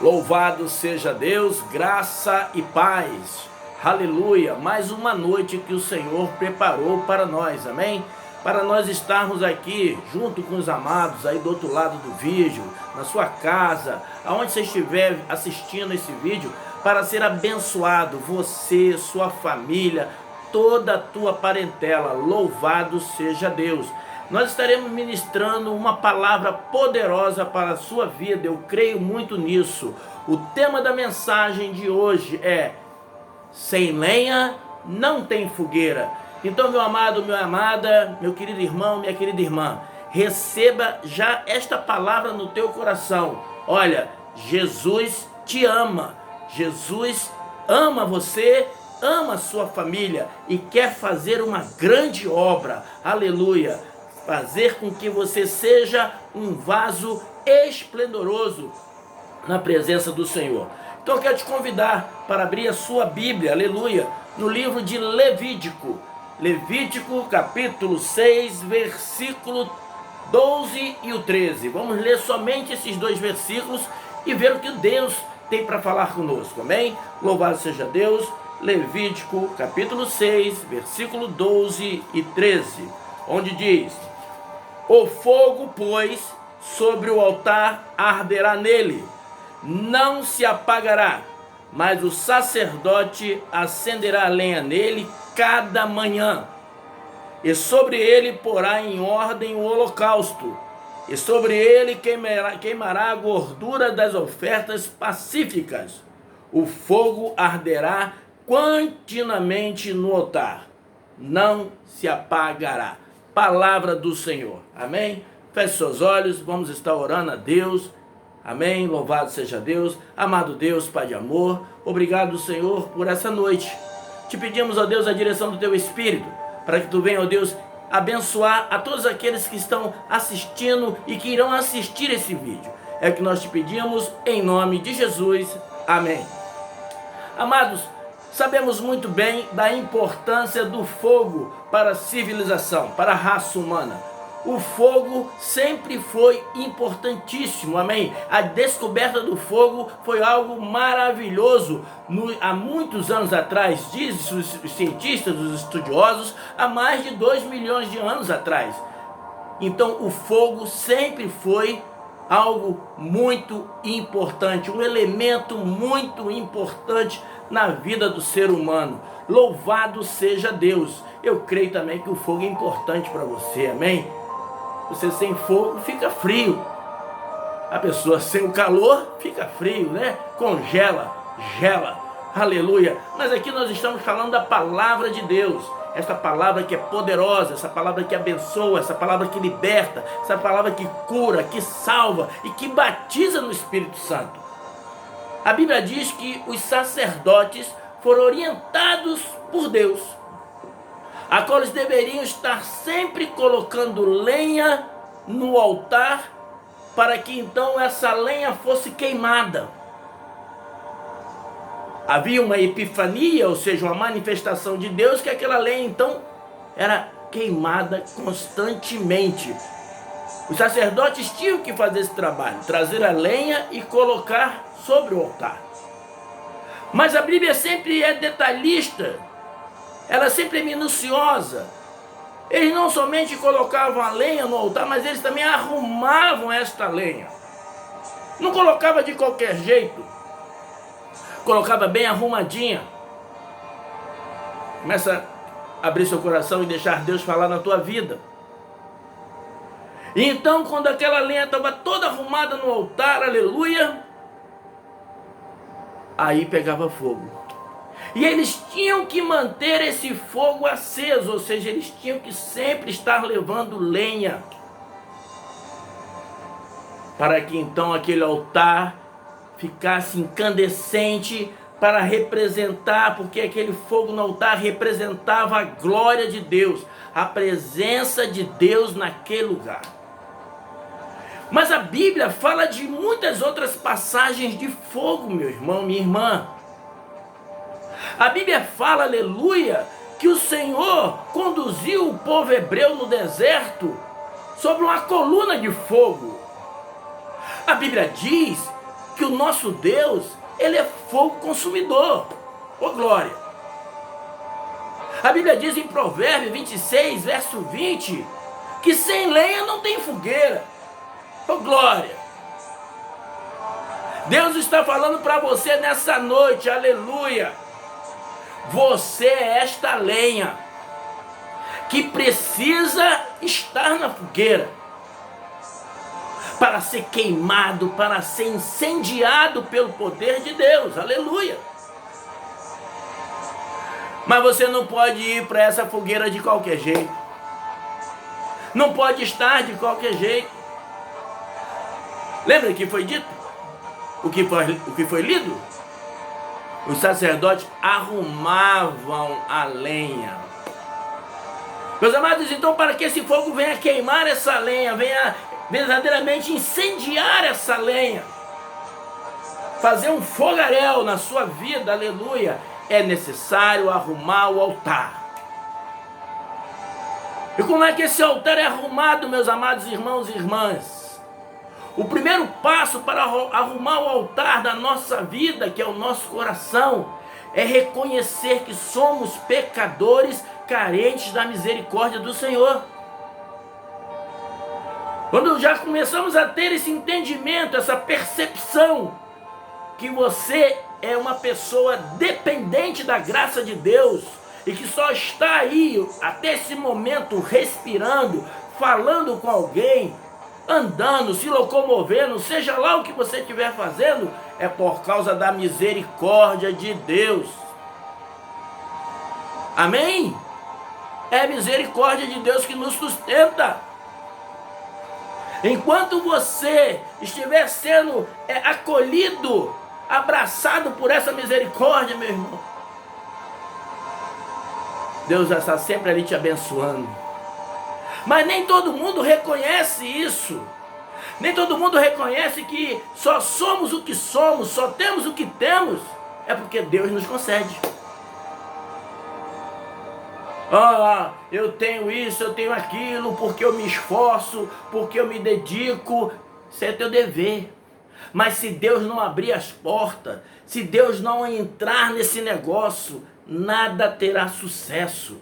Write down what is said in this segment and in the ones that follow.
Louvado seja Deus, graça e paz. Aleluia! Mais uma noite que o Senhor preparou para nós, amém? Para nós estarmos aqui junto com os amados aí do outro lado do vídeo, na sua casa, aonde você estiver assistindo esse vídeo, para ser abençoado, você, sua família, toda a tua parentela. Louvado seja Deus! Nós estaremos ministrando uma palavra poderosa para a sua vida, eu creio muito nisso. O tema da mensagem de hoje é: sem lenha não tem fogueira. Então, meu amado, minha amada, meu querido irmão, minha querida irmã, receba já esta palavra no teu coração. Olha, Jesus te ama, Jesus ama você, ama a sua família e quer fazer uma grande obra, aleluia, fazer com que você seja um vaso esplendoroso na presença do Senhor. Então eu quero te convidar para abrir a sua Bíblia, aleluia, no livro de Levítico, Levítico capítulo 6, versículo 12 e o 13. Vamos ler somente esses dois versículos e ver o que Deus tem para falar conosco, amém? Louvado seja Deus. Levítico capítulo 6, versículo 12 e 13, onde diz: o fogo, pois, sobre o altar arderá nele, não se apagará, mas o sacerdote acenderá a lenha nele cada manhã, e sobre ele porá em ordem o holocausto, e sobre ele queimará a gordura das ofertas pacíficas. O fogo arderá continuamente no altar, não se apagará. Palavra do Senhor, amém? Feche seus olhos, vamos estar orando a Deus, amém? Louvado seja Deus, amado Deus, Pai de amor, obrigado, Senhor, por essa noite. Te pedimos, ó Deus, a direção do Teu Espírito, para que Tu venha, ó Deus, abençoar a todos aqueles que estão assistindo e que irão assistir esse vídeo. É o que nós te pedimos, em nome de Jesus, amém. Amados, sabemos muito bem da importância do fogo para a civilização, para a raça humana. O fogo sempre foi importantíssimo, amém? A descoberta do fogo foi algo maravilhoso há muitos anos atrás, dizem os cientistas, os estudiosos, há mais de 2 milhões de anos atrás. Então o fogo sempre foi algo muito importante, um elemento muito importante na vida do ser humano. Louvado seja Deus. Eu creio também que o fogo é importante para você, amém? Você sem fogo fica frio. A pessoa sem o calor fica frio, né? Congela, gela, aleluia. Mas aqui nós estamos falando da palavra de Deus. Essa palavra que é poderosa, essa palavra que abençoa, essa palavra que liberta, essa palavra que cura, que salva e que batiza no Espírito Santo. A Bíblia diz que os sacerdotes foram orientados por Deus, a qual eles deveriam estar sempre colocando lenha no altar, para que então essa lenha fosse queimada. Havia uma epifania, ou seja, uma manifestação de Deus, que aquela lenha então era queimada constantemente. Os sacerdotes tinham que fazer esse trabalho, trazer a lenha e colocar sobre o altar. Mas a Bíblia sempre é detalhista, ela sempre é minuciosa. Eles não somente colocavam a lenha no altar, mas eles também arrumavam esta lenha. Não colocava de qualquer jeito, colocava bem arrumadinha. Começa a abrir seu coração e deixar Deus falar na tua vida. E então, quando aquela lenha estava toda arrumada no altar, aleluia, aí pegava fogo. E eles tinham que manter esse fogo aceso, ou seja, eles tinham que sempre estar levando lenha, para que então aquele altar ficasse incandescente, para representar, porque aquele fogo no altar representava a glória de Deus, a presença de Deus naquele lugar. Mas a Bíblia fala de muitas outras passagens de fogo, meu irmão, minha irmã. A Bíblia fala, aleluia, que o Senhor conduziu o povo hebreu no deserto sobre uma coluna de fogo. A Bíblia diz que o nosso Deus, ele é fogo consumidor. Ô glória! A Bíblia diz em Provérbios 26, verso 20, que sem lenha não tem fogueira. Ô glória! Deus está falando para você nessa noite, aleluia. Você é esta lenha que precisa estar na fogueira para ser queimado, para ser incendiado pelo poder de Deus, aleluia. Mas você não pode ir para essa fogueira de qualquer jeito, não pode estar de qualquer jeito. Lembra que foi dito? O que foi lido? Os sacerdotes arrumavam a lenha. Meus amados, então, para que esse fogo venha queimar essa lenha, venha verdadeiramente incendiar essa lenha, fazer um fogaréu na sua vida, aleluia, é necessário arrumar o altar. E como é que esse altar é arrumado, meus amados irmãos e irmãs? O primeiro passo para arrumar o altar da nossa vida, que é o nosso coração, é reconhecer que somos pecadores carentes da misericórdia do Senhor. Quando já começamos a ter esse entendimento, essa percepção, que você é uma pessoa dependente da graça de Deus, e que só está aí, até esse momento, respirando, falando com alguém, andando, se locomovendo, seja lá o que você estiver fazendo, é por causa da misericórdia de Deus. Amém? É a misericórdia de Deus que nos sustenta. Enquanto você estiver sendo acolhido, abraçado por essa misericórdia, meu irmão, Deus já está sempre ali te abençoando. Mas nem todo mundo reconhece isso. Nem todo mundo reconhece que só somos o que somos, só temos o que temos, é porque Deus nos concede. Eu tenho isso, eu tenho aquilo, porque eu me esforço, porque eu me dedico. Isso é teu dever. Mas se Deus não abrir as portas, se Deus não entrar nesse negócio, nada terá sucesso.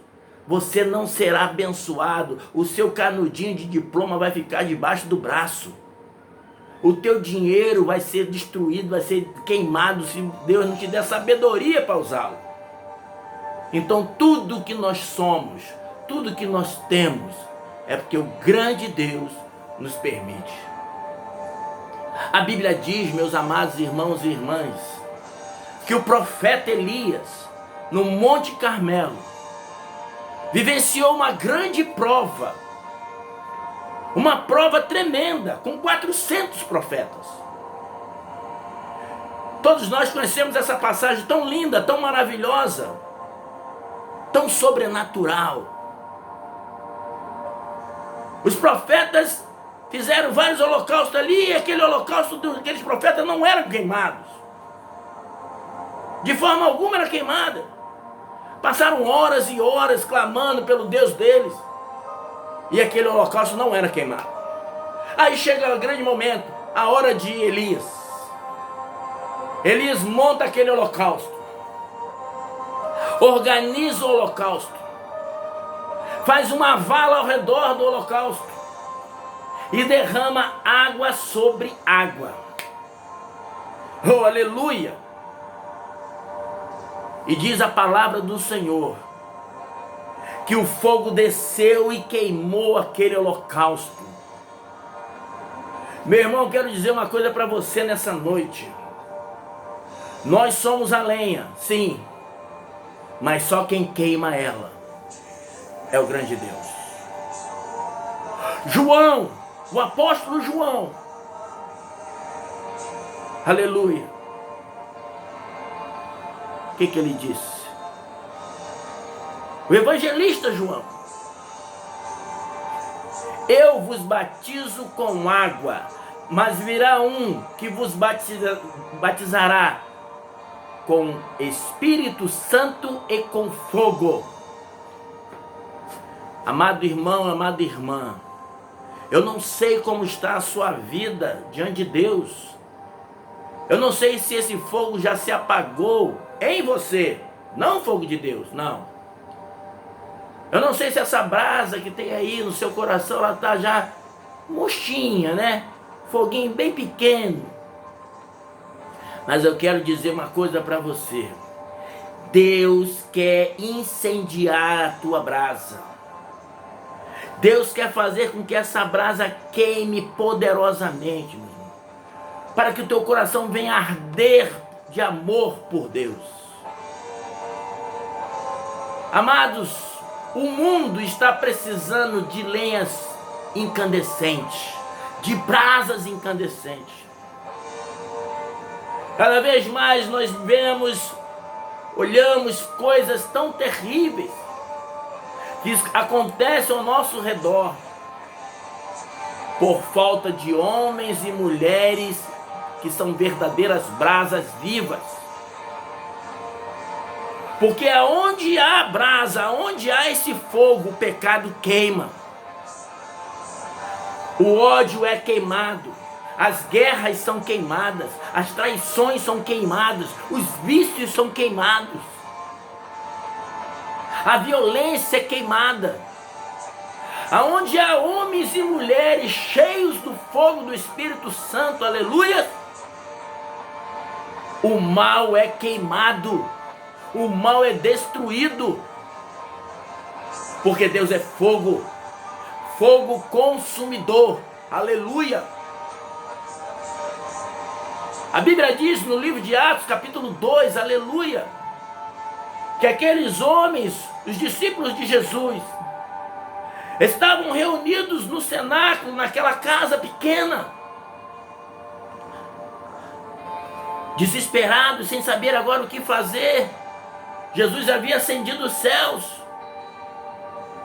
Você não será abençoado. O seu canudinho de diploma vai ficar debaixo do braço. O teu dinheiro vai ser destruído, vai ser queimado se Deus não te der sabedoria para usá-lo. Então tudo que nós somos, tudo que nós temos, é porque o grande Deus nos permite. A Bíblia diz, meus amados irmãos e irmãs, que o profeta Elias, no Monte Carmelo, vivenciou uma grande prova, uma prova tremenda, com 400 profetas. Todos nós conhecemos essa passagem tão linda, tão maravilhosa, tão sobrenatural. Os profetas fizeram vários holocaustos ali, e aquele holocausto daqueles profetas não eram queimados. De forma alguma era queimada. Passaram horas e horas clamando pelo Deus deles, e aquele holocausto não era queimado. Aí chega o grande momento, a hora de Elias. Elias monta aquele holocausto, organiza o holocausto, faz uma vala ao redor do holocausto e derrama água sobre água. Oh, aleluia! E diz a palavra do Senhor que o fogo desceu e queimou aquele holocausto. Meu irmão, quero dizer uma coisa para você nessa noite. Nós somos a lenha, sim, mas só quem queima ela é o grande Deus. João, o apóstolo João, aleluia, o que ele disse? O evangelista João: eu vos batizo com água, mas virá um que vos batizará com Espírito Santo e com fogo. Amado irmão, amada irmã, eu não sei como está a sua vida diante de Deus. Eu não sei se esse fogo já se apagou em você. Não o fogo de Deus, não. Eu não sei se essa brasa que tem aí no seu coração, ela está já murchinha, né? Foguinho bem pequeno. Mas eu quero dizer uma coisa para você. Deus quer incendiar a tua brasa. Deus quer fazer com que essa brasa queime poderosamente, meu irmão, para que o teu coração venha arder de amor por Deus. Amados, o mundo está precisando de lenhas incandescentes, de brasas incandescentes. Cada vez mais nós olhamos coisas tão terríveis que acontecem ao nosso redor por falta de homens e mulheres que são verdadeiras brasas vivas. Porque aonde há brasa, aonde há esse fogo, o pecado queima. O ódio é queimado. As guerras são queimadas, as traições são queimadas, os vícios são queimados, a violência é queimada. Aonde há homens e mulheres cheios do fogo do Espírito Santo, aleluia, o mal é queimado, o mal é destruído, porque Deus é fogo, fogo consumidor, aleluia. A Bíblia diz no livro de Atos, capítulo 2, aleluia, que aqueles homens, os discípulos de Jesus, estavam reunidos no cenáculo, naquela casa pequena, desesperados, sem saber agora o que fazer. Jesus havia ascendido os céus,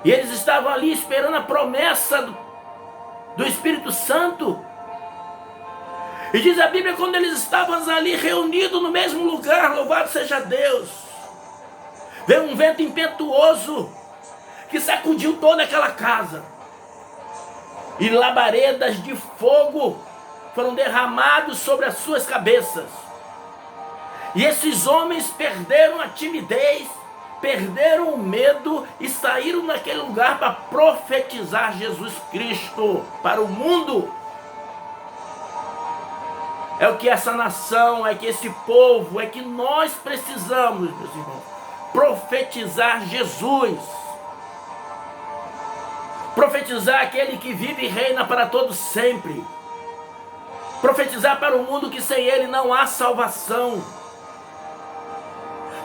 e eles estavam ali esperando a promessa do Espírito Santo. E diz a Bíblia, quando eles estavam ali reunidos no mesmo lugar, louvado seja Deus, veio um vento impetuoso que sacudiu toda aquela casa, e labaredas de fogo foram derramados sobre as suas cabeças. E esses homens perderam a timidez, perderam o medo e saíram daquele lugar para profetizar Jesus Cristo para o mundo. É o que essa nação, é que esse povo, é que nós precisamos, meus irmãos, profetizar Jesus. Profetizar aquele que vive e reina para todos sempre. Profetizar para o mundo que sem ele não há salvação.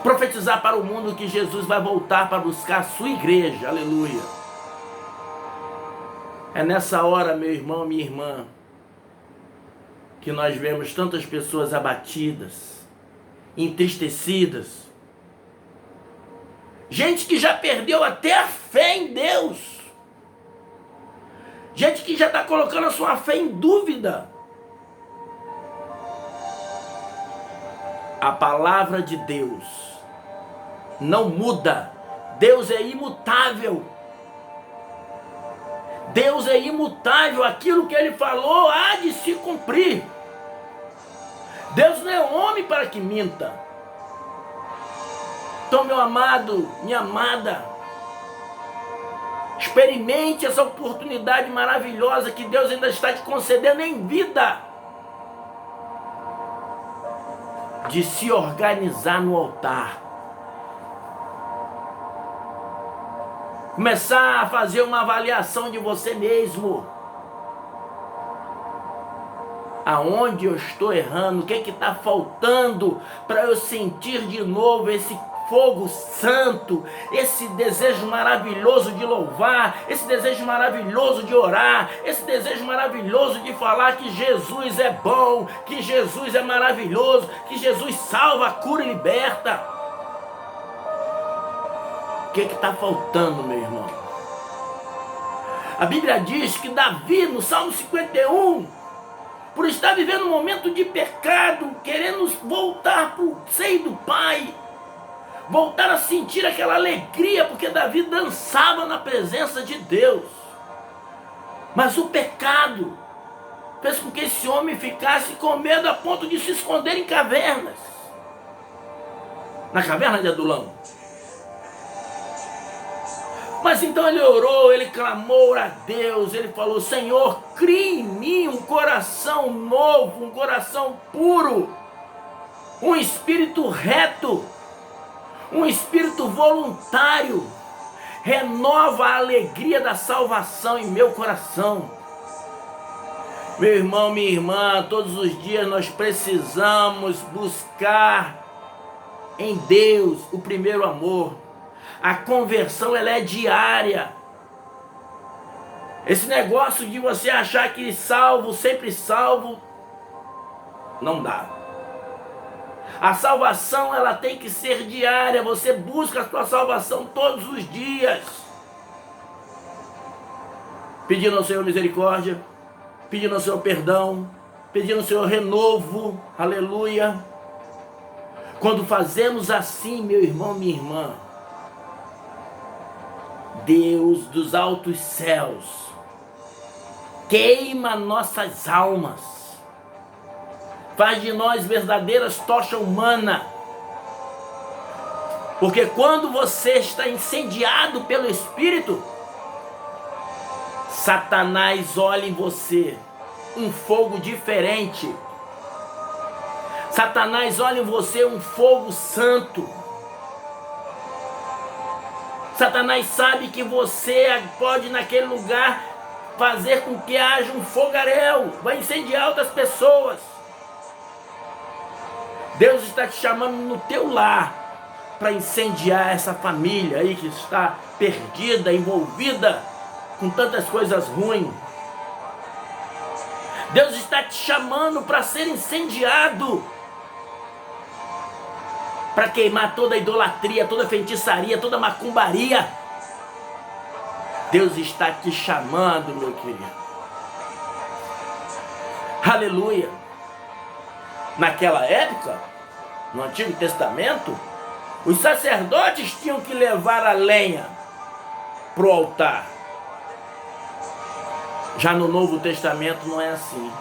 Profetizar para o mundo que Jesus vai voltar para buscar a sua igreja, aleluia. É nessa hora, meu irmão, minha irmã, que nós vemos tantas pessoas abatidas, entristecidas, gente que já perdeu até a fé em Deus, gente que já está colocando a sua fé em dúvida. A palavra de Deus não muda, Deus é imutável. Deus é imutável, aquilo que Ele falou há de se cumprir. Deus não é homem para que minta. Então, meu amado, minha amada, experimente essa oportunidade maravilhosa que Deus ainda está te concedendo em vida, de se organizar no altar. Começar a fazer uma avaliação de você mesmo. Aonde eu estou errando? O que está faltando para eu sentir de novo esse fogo santo, esse desejo maravilhoso de louvar, esse desejo maravilhoso de orar, esse desejo maravilhoso de falar que Jesus é bom, que Jesus é maravilhoso, que Jesus salva, cura e liberta. O que está faltando, meu irmão? A Bíblia diz que Davi, no Salmo 51, por estar vivendo um momento de pecado, querendo voltar para o seio do Pai, voltar a sentir aquela alegria, porque Davi dançava na presença de Deus. Mas o pecado fez com que esse homem ficasse com medo a ponto de se esconder em cavernas. Na caverna de Adulão. Mas então ele orou, ele clamou a Deus, ele falou: Senhor, crie em mim um coração novo, um coração puro, um espírito reto, um espírito voluntário, renova a alegria da salvação em meu coração. Meu irmão, minha irmã, todos os dias nós precisamos buscar em Deus o primeiro amor. A conversão, ela é diária. Esse negócio de você achar que salvo, sempre salvo, não dá. A salvação, ela tem que ser diária. Você busca a sua salvação todos os dias, pedindo ao Senhor misericórdia, pedindo ao Senhor perdão, pedindo ao Senhor renovo. Aleluia. Quando fazemos assim, meu irmão, minha irmã, Deus dos altos céus queima nossas almas, faz de nós verdadeiras tocha humana. Porque quando você está incendiado pelo Espírito, Satanás olha em você um fogo diferente. Satanás olha em você um fogo santo. Satanás sabe que você pode naquele lugar fazer com que haja um fogaréu, vai incendiar outras pessoas. Deus está te chamando no teu lar para incendiar essa família aí que está perdida, envolvida com tantas coisas ruins. Deus está te chamando para ser incendiado, para queimar toda a idolatria, toda a feitiçaria, toda a macumbaria. Deus está te chamando, meu querido. Aleluia. Naquela época, no Antigo Testamento, os sacerdotes tinham que levar a lenha para o altar. Já no Novo Testamento não é assim.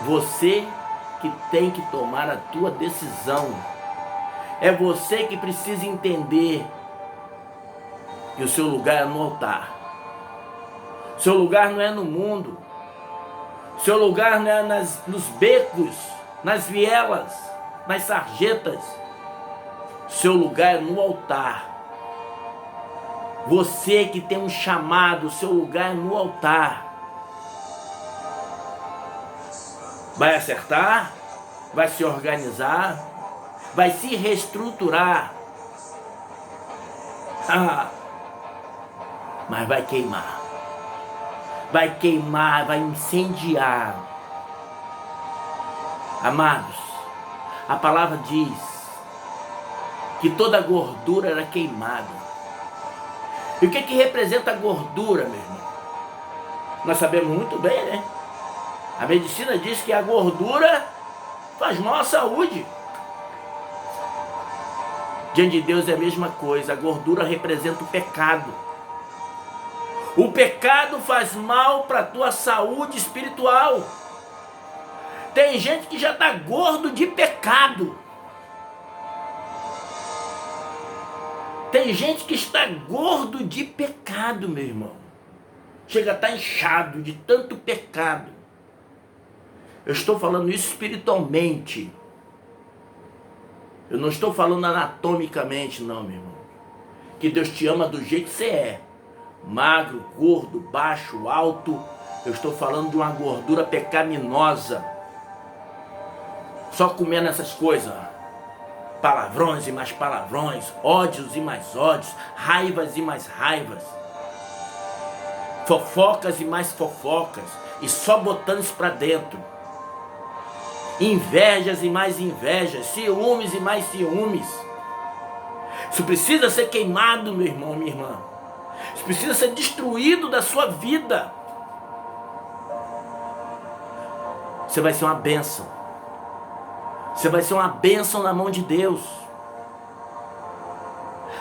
Você que tem que tomar a tua decisão. É você que precisa entender que o seu lugar é no altar. O seu lugar não é no mundo. O seu lugar não é nos becos, nas vielas, nas sarjetas. O seu lugar é no altar. Você que tem um chamado, o seu lugar é no altar. Vai acertar, vai se organizar, vai se reestruturar. Mas vai queimar. Vai queimar, vai incendiar. Amados, a palavra diz que toda a gordura era queimada. E o que representa a gordura, meu irmão? Nós sabemos muito bem, né? A medicina diz que a gordura faz mal à saúde. Diante de Deus é a mesma coisa. A gordura representa o pecado. O pecado faz mal para a tua saúde espiritual. Tem gente que já está gordo de pecado. Tem gente que está gordo de pecado, meu irmão. Chega a estar inchado de tanto pecado. Eu estou falando isso espiritualmente. Eu não estou falando anatomicamente, não, meu irmão. Que Deus te ama do jeito que você é. Magro, gordo, baixo, alto. Eu estou falando de uma gordura pecaminosa. Só comendo essas coisas. Palavrões e mais palavrões. Ódios e mais ódios. Raivas e mais raivas. Fofocas e mais fofocas. E só botando isso para dentro. Invejas e mais invejas. Ciúmes e mais ciúmes. Isso precisa ser queimado, meu irmão, minha irmã. Isso precisa ser destruído da sua vida. Você vai ser uma bênção. Você vai ser uma bênção na mão de Deus.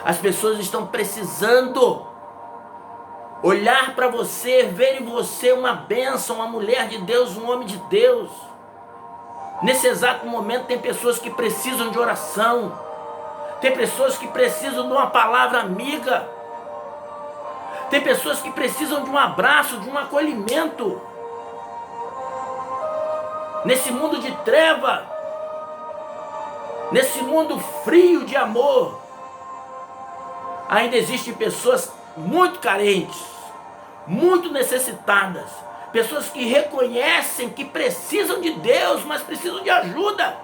As pessoas estão precisando olhar para você, ver em você uma bênção, uma mulher de Deus, um homem de Deus. Nesse exato momento tem pessoas que precisam de oração, tem pessoas que precisam de uma palavra amiga, tem pessoas que precisam de um abraço, de um acolhimento. Nesse mundo de treva, nesse mundo frio de amor, ainda existem pessoas muito carentes, muito necessitadas, pessoas que reconhecem que precisam de Deus, mas precisam de ajuda.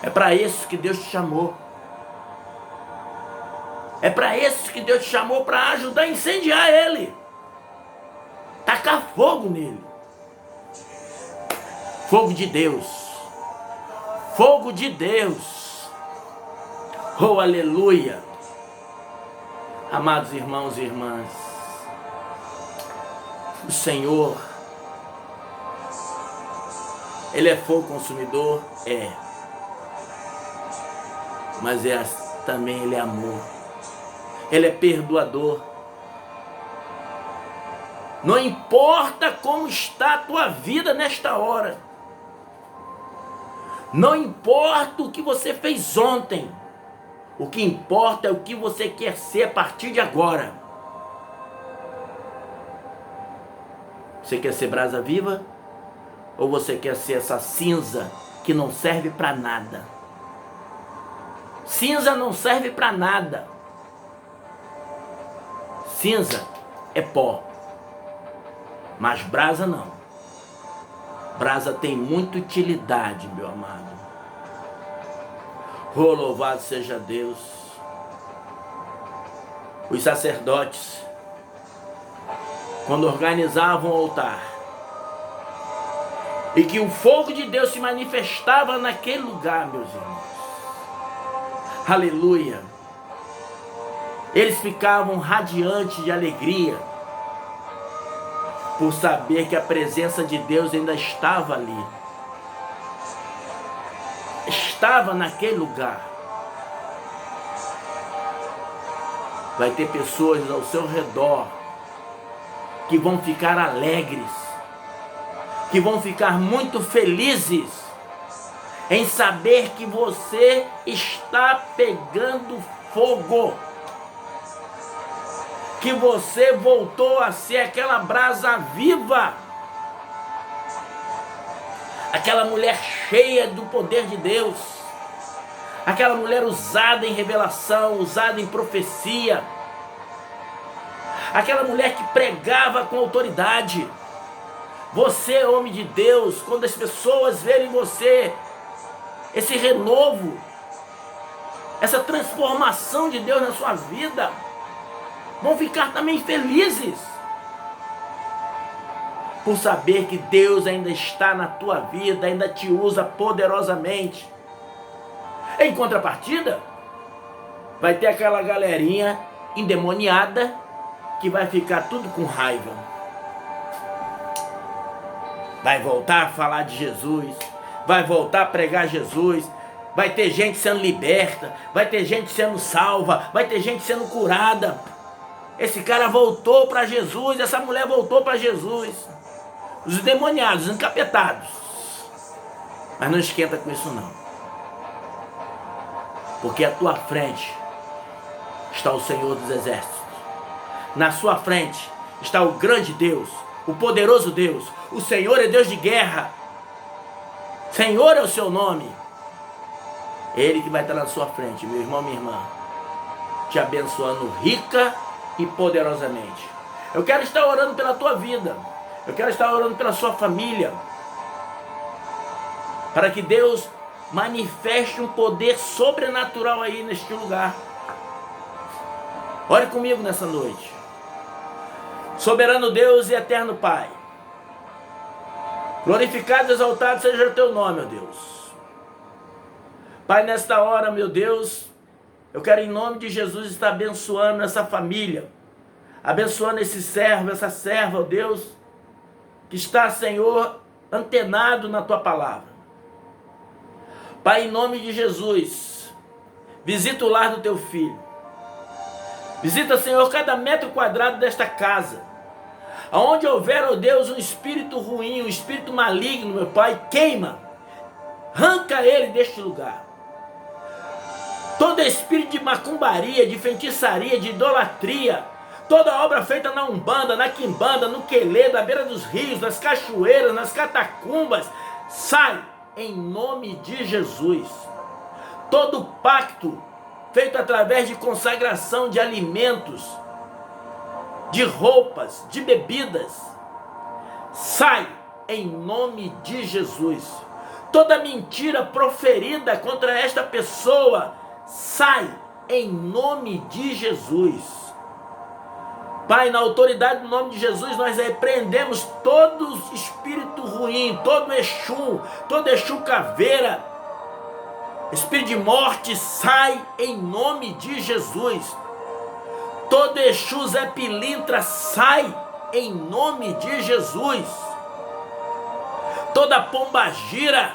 É para isso que Deus te chamou. É para isso que Deus te chamou, para ajudar a incendiar ele, tacar fogo nele. Fogo de Deus. Fogo de Deus. Oh, aleluia. Amados irmãos e irmãs, o Senhor, Ele é fogo consumidor? É. Mas também Ele é amor. Ele é perdoador. Não importa como está a tua vida nesta hora. Não importa o que você fez ontem. O que importa é o que você quer ser a partir de agora. Você quer ser brasa viva? Ou você quer ser essa cinza que não serve para nada? Cinza não serve para nada. Cinza é pó. Mas brasa não. Brasa tem muita utilidade, meu amado. Oh, louvado seja Deus. Os sacerdotes, quando organizavam o altar, e que o fogo de Deus se manifestava naquele lugar, meus irmãos, aleluia, eles ficavam radiantes de alegria, por saber que a presença de Deus ainda estava ali, estava naquele lugar. Vai ter pessoas ao seu redor que vão ficar alegres, que vão ficar muito felizes em saber que você está pegando fogo, que você voltou a ser aquela brasa viva, aquela mulher cheia do poder de Deus, aquela mulher usada em revelação, usada em profecia, aquela mulher que pregava com autoridade. Você, homem de Deus, quando as pessoas verem você, esse renovo, essa transformação de Deus na sua vida, vão ficar também felizes, por saber que Deus ainda está na tua vida, ainda te usa poderosamente. Em contrapartida, vai ter aquela galerinha endemoniada que vai ficar tudo com raiva. Vai voltar a falar de Jesus, vai voltar a pregar Jesus, vai ter gente sendo liberta, vai ter gente sendo salva, vai ter gente sendo curada. Esse cara voltou para Jesus, essa mulher voltou para Jesus. Os endemoniados, os encapetados. Mas não esquenta com isso não. Porque à tua frente está o Senhor dos Exércitos. Na sua frente está o grande Deus, o poderoso Deus. O Senhor é Deus de guerra. Senhor é o seu nome. Ele que vai estar na sua frente, meu irmão, minha irmã, te abençoando rica e poderosamente. Eu quero estar orando pela tua vida. Eu quero estar orando pela sua família, para que Deus manifeste um poder sobrenatural aí neste lugar. Ore comigo nessa noite. Soberano Deus e eterno Pai, glorificado e exaltado seja o teu nome, meu Deus. Pai, nesta hora, meu Deus, eu quero em nome de Jesus estar abençoando essa família, abençoando esse servo, essa serva, ó Deus, que está, Senhor, antenado na tua palavra. Pai, em nome de Jesus, visita o lar do teu filho. Visita, Senhor, cada metro quadrado desta casa. Aonde houver, ó Deus, um espírito ruim, um espírito maligno, meu Pai, queima. Arranca ele deste lugar. Todo espírito de macumbaria, de feitiçaria, de idolatria, toda obra feita na Umbanda, na Quimbanda, no Quelê, na beira dos rios, nas cachoeiras, nas catacumbas, sai em nome de Jesus. Todo pacto feito através de consagração de alimentos, de roupas, de bebidas, sai em nome de Jesus. Toda mentira proferida contra esta pessoa, sai em nome de Jesus. Pai, na autoridade do nome de Jesus, nós repreendemos todo espírito ruim, todo Exu caveira, espírito de morte, sai em nome de Jesus. Todo Exu Zé Pilintra, sai em nome de Jesus. Toda pombagira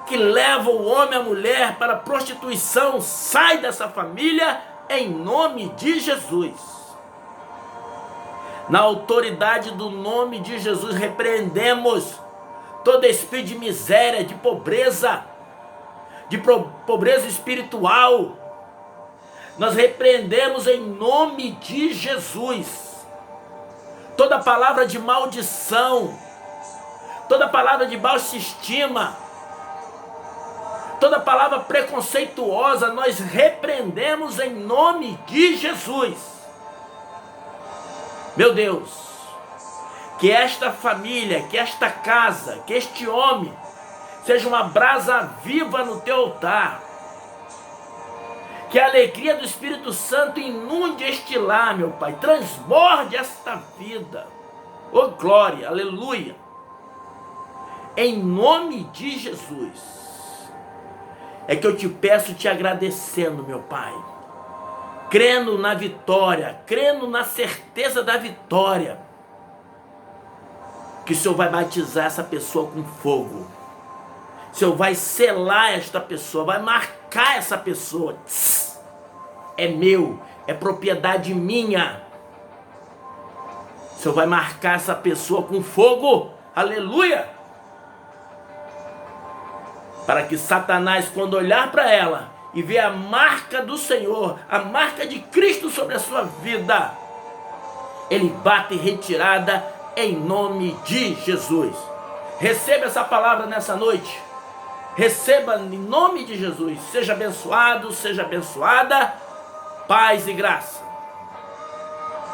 que leva o homem e a mulher para a prostituição, sai dessa família em nome de Jesus. Na autoridade do nome de Jesus, repreendemos todo espírito de miséria, de pobreza espiritual. Nós repreendemos em nome de Jesus toda palavra de maldição, toda palavra de baixa estima, toda palavra preconceituosa, nós repreendemos em nome de Jesus. Meu Deus, que esta família, que esta casa, que este homem seja uma brasa viva no teu altar. Que a alegria do Espírito Santo inunde este lar, meu Pai, transborde esta vida. Oh glória, aleluia. Em nome de Jesus, é que eu te peço, te agradecendo, meu Pai, crendo na vitória, crendo na certeza da vitória, que o Senhor vai batizar essa pessoa com fogo. O Senhor vai selar esta pessoa, vai marcar essa pessoa. É meu, é propriedade minha. O Senhor vai marcar essa pessoa com fogo. Aleluia! Para que Satanás, quando olhar para ela e ver a marca do Senhor, a marca de Cristo sobre a sua vida, ele bate retirada em nome de Jesus. Receba essa palavra nessa noite. Receba em nome de Jesus. Seja abençoado, seja abençoada. Paz e graça.